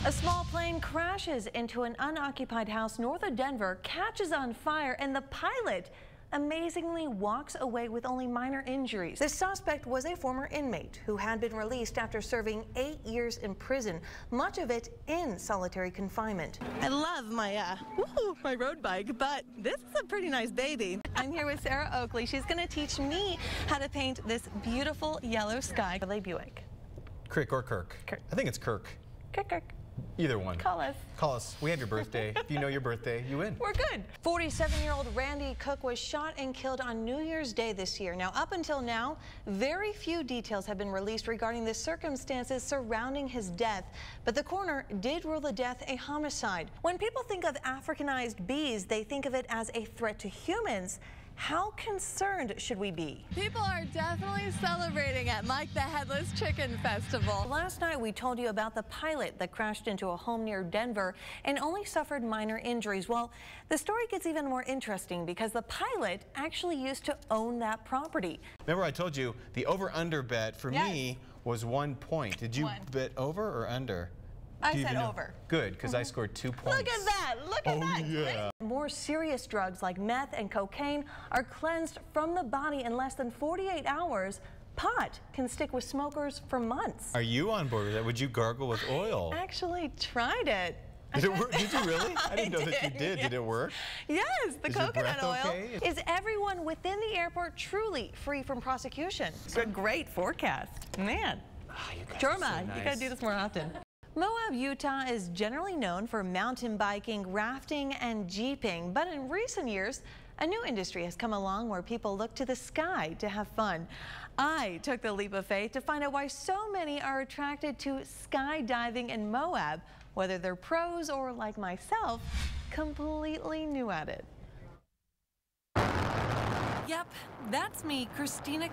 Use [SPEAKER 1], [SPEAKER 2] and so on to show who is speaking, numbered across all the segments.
[SPEAKER 1] A small plane crashes into an unoccupied house north of Denver, catches on fire, and the pilot amazingly walks away with only minor injuries. The suspect was a former inmate who had been released after serving 8 years in prison, much of it in solitary confinement. I love my road bike, but this is a pretty nice baby. I'm here with Sarah Oakley. She's going to teach me how to paint this beautiful yellow sky. Buick.
[SPEAKER 2] Crick or Kirk?
[SPEAKER 1] Kirk.
[SPEAKER 2] I think it's Kirk.
[SPEAKER 1] Kirk.
[SPEAKER 2] Either one.
[SPEAKER 1] Call us.
[SPEAKER 2] Call us. We have your birthday. If you know your birthday, you win.
[SPEAKER 1] We're good. 47-year-old Randy Cook was shot and killed on New Year's Day this year. Now, up until now, very few details have been released regarding the circumstances surrounding his death, but the coroner did rule the death a homicide. When people think of Africanized bees, they think of it as a threat to humans. How concerned should we be?
[SPEAKER 3] People are definitely celebrating at Mike the Headless Chicken Festival.
[SPEAKER 1] Last night we told you about the pilot that crashed into a home near Denver and only suffered minor injuries. Well, the story gets even more interesting because the pilot actually used to own that property.
[SPEAKER 2] Remember I told you the over-under bet for me was 1 point. Did you bet over or under?
[SPEAKER 1] I said over.
[SPEAKER 2] Good, because I scored 2 points.
[SPEAKER 1] Look at that! Look at that!
[SPEAKER 2] Yeah.
[SPEAKER 1] More serious drugs like meth and cocaine are cleansed from the body in less than 48 hours. Pot can stick with smokers for months.
[SPEAKER 2] Are you on board with that? Would you gargle with oil?
[SPEAKER 1] I actually tried it.
[SPEAKER 2] Did it work? Did you really? I didn't know that you did.
[SPEAKER 1] Yes.
[SPEAKER 2] Did it work?
[SPEAKER 1] Yes, the coconut oil.
[SPEAKER 2] Okay?
[SPEAKER 1] Is everyone within the airport truly free from prosecution? It's a great forecast. Man.
[SPEAKER 2] Oh, you guys
[SPEAKER 1] Jorma,
[SPEAKER 2] are so nice.
[SPEAKER 1] You gotta do this more often. Moab, Utah is generally known for mountain biking, rafting, and jeeping, but in recent years, a new industry has come along where people look to the sky to have fun. I took the leap of faith to find out why so many are attracted to skydiving in Moab, whether they're pros or, like myself, completely new at it. Yep, that's me, Kristina,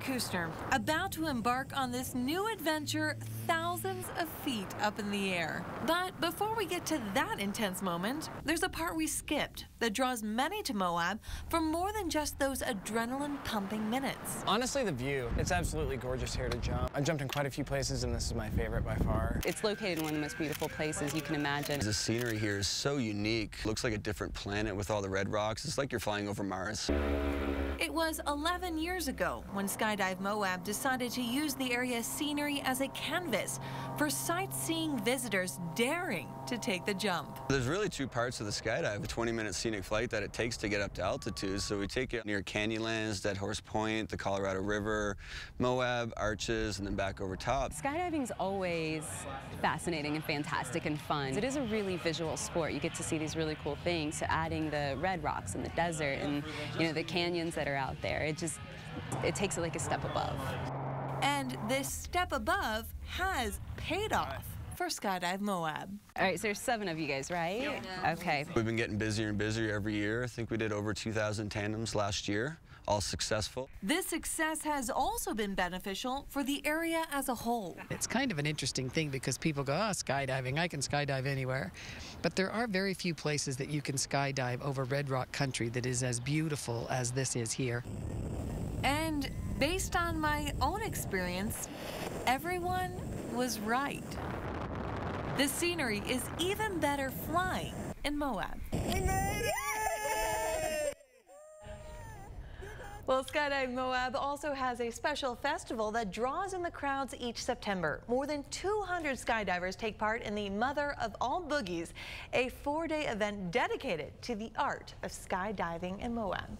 [SPEAKER 1] about to embark on this new adventure thousands of feet up in the air. But before we get to that intense moment, there's a part we skipped that draws many to Moab for more than just those adrenaline-pumping minutes.
[SPEAKER 4] Honestly, the view. It's absolutely gorgeous here to jump. I've jumped in quite a few places, and this is my favorite by far.
[SPEAKER 5] It's located in one of the most beautiful places you can imagine.
[SPEAKER 6] The scenery here is so unique. Looks like a different planet with all the red rocks. It's like you're flying over Mars.
[SPEAKER 1] It was 11 years ago when Skydive Moab decided to use the area's scenery as a canvas for sightseeing visitors daring to take the jump.
[SPEAKER 6] There's really 2 parts of the skydive, the 20-minute scenic flight that it takes to get up to altitude. So we take it near Canyonlands, Dead Horse Point, the Colorado River, Moab, Arches, and then back over top.
[SPEAKER 5] Skydiving's always fascinating and fantastic and fun. It is a really visual sport. You get to see these really cool things. So adding the red rocks and the desert and the canyons that are out there, it takes it like a step above.
[SPEAKER 1] And this step above has paid off for Skydive Moab.
[SPEAKER 5] All right, so there's 7 of you guys, right? Yeah. Okay.
[SPEAKER 6] We've been getting busier and busier every year. I think we did over 2,000 tandems last year, all successful.
[SPEAKER 1] This success has also been beneficial for the area as a whole.
[SPEAKER 7] It's kind of an interesting thing because people go, oh, skydiving, I can skydive anywhere. But there are very few places that you can skydive over Red Rock country that is as beautiful as this is here.
[SPEAKER 1] And based on my own experience, everyone was right. The scenery is even better flying in Moab. Well, Skydive Moab also has a special festival that draws in the crowds each September. More than 200 skydivers take part in the Mother of All Boogies, a 4-day event dedicated to the art of skydiving in Moab.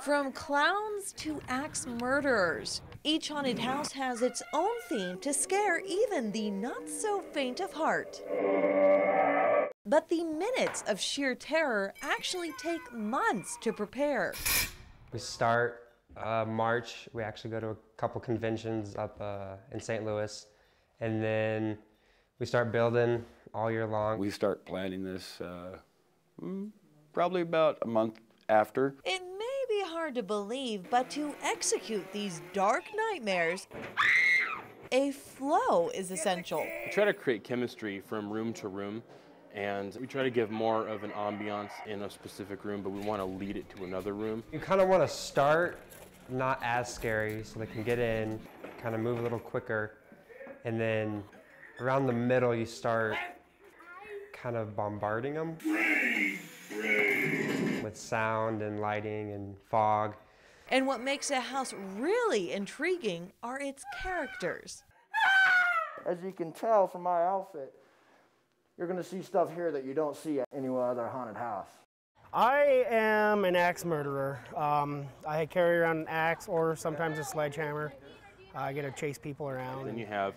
[SPEAKER 1] From clowns to axe murderers, each haunted house has its own theme to scare even the not-so-faint of heart. But the minutes of sheer terror actually take months to prepare.
[SPEAKER 8] We start March. We actually go to a couple conventions up in St. Louis, and then we start building all year long.
[SPEAKER 9] We start planning this probably about a month after.
[SPEAKER 1] It may be hard to believe, but to execute these dark nightmares, a flow is essential.
[SPEAKER 10] We try to create chemistry from room to room, and we try to give more of an ambiance in a specific room, but we want to lead it to another room.
[SPEAKER 8] You kind of want to start not as scary so they can get in, kind of move a little quicker, and then around the middle you start kind of bombarding them with sound and lighting and fog.
[SPEAKER 1] And what makes a house really intriguing are its characters.
[SPEAKER 11] As you can tell from my outfit, you're going to see stuff here that you don't see at any other haunted house.
[SPEAKER 12] I am an axe murderer. I carry around an axe or sometimes a sledgehammer. I get to chase people around.
[SPEAKER 10] Then you have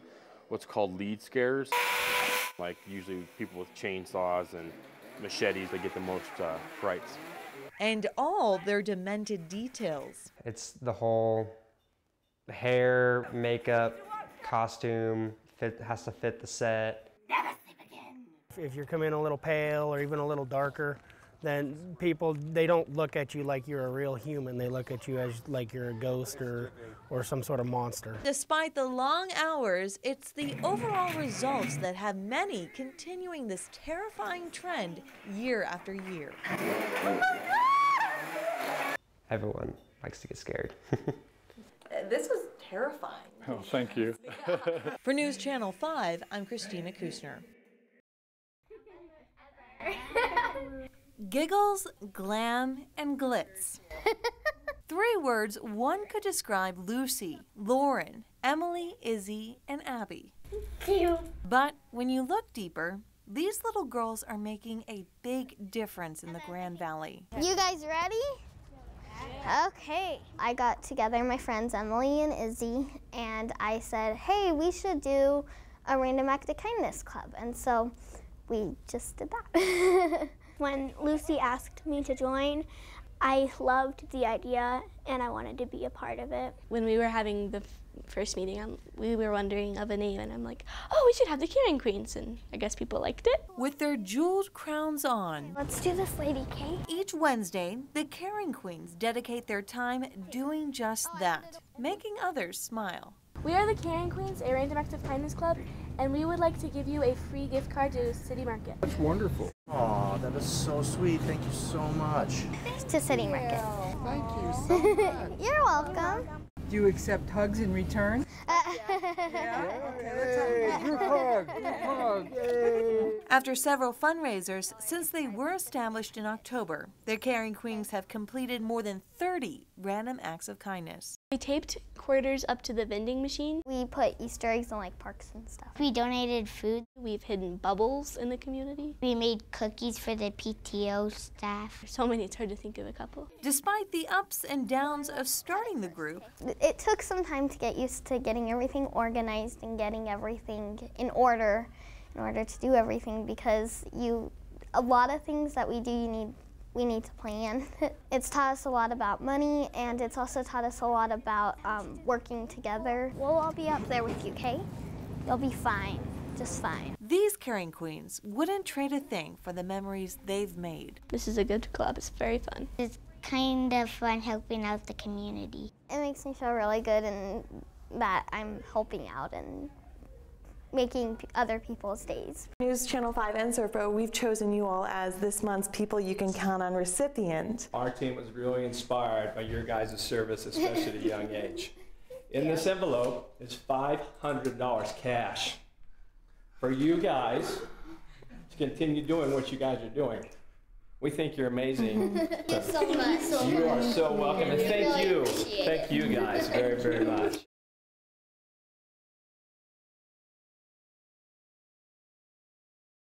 [SPEAKER 10] what's called lead scares, like usually people with chainsaws and machetes that get the most frights.
[SPEAKER 1] And all their demented details.
[SPEAKER 8] It's the whole hair, makeup, costume, has to fit the set.
[SPEAKER 12] Never sleep again. If you're coming in a little pale or even a little darker, then people, they don't look at you like you're a real human. They look at you as like you're a ghost or some sort of monster.
[SPEAKER 1] Despite the long hours, it's the overall results that have many continuing this terrifying trend year after year.
[SPEAKER 8] Everyone likes to get scared.
[SPEAKER 1] This was terrifying.
[SPEAKER 9] Oh, thank you.
[SPEAKER 1] For News Channel 5, I'm Kristina Kusner. Giggles, glam, and glitz. 3 words one could describe Lucy, Lauren, Emily, Izzy, and Abby. But when you look deeper, these little girls are making a big difference in the Grand Valley.
[SPEAKER 13] You guys ready? Okay. I got together my friends Emily and Izzy, and I said, hey, we should do a Random Act of Kindness Club. And so we just did that.
[SPEAKER 14] When Lucy asked me to join, I loved the idea and I wanted to be a part of it.
[SPEAKER 15] When we were having the first meeting, we were wondering of a name, and I'm like, oh, we should have the Caring Queens, and I guess people liked it.
[SPEAKER 1] With their jeweled crowns on.
[SPEAKER 14] Let's do this, Lady K.
[SPEAKER 1] Each Wednesday, the Caring Queens dedicate their time doing just that, making others smile.
[SPEAKER 15] We are the Caring Queens, a Random Act of Kindness Club, and we would like to give you a free gift card to City Market.
[SPEAKER 9] That's wonderful.
[SPEAKER 11] Aw, that is so sweet. Thank you so much.
[SPEAKER 13] To City Market.
[SPEAKER 7] Thank you so much.
[SPEAKER 13] You're welcome.
[SPEAKER 16] Do you accept hugs in return?
[SPEAKER 1] After several fundraisers, since they were established in October, the Caring Queens have completed more than 30 random acts of kindness.
[SPEAKER 15] We taped quarters up to the vending machine.
[SPEAKER 13] We put Easter eggs in like parks and stuff.
[SPEAKER 14] We donated food.
[SPEAKER 15] We've hidden bubbles in the community.
[SPEAKER 14] We made cookies for the PTO staff.
[SPEAKER 15] There's so many, it's hard to think of a couple.
[SPEAKER 1] Despite the ups and downs of starting the group,
[SPEAKER 13] it took some time to get used to getting everything organized and getting everything in order to do everything, because a lot of things that we do we need to plan. It's taught us a lot about money, and it's also taught us a lot about working together. We'll all be up there with you, Kay? You'll be fine, just fine.
[SPEAKER 1] These Caring Queens wouldn't trade a thing for the memories they've made.
[SPEAKER 15] This is a good club, it's very fun.
[SPEAKER 14] It's kind of fun helping out the community.
[SPEAKER 13] It makes me feel really good and that I'm helping out and making other people's days.
[SPEAKER 17] News Channel 5 and Serpo, we've chosen you all as this month's People You Can Count On recipient.
[SPEAKER 18] Our team was really inspired by your guys' service, especially at a young age. In this envelope is $500 cash for you guys to continue doing what you guys are doing. We think you're amazing.
[SPEAKER 14] Thank you so much.
[SPEAKER 18] You are so welcome, and thank you. Thank you guys very, very much.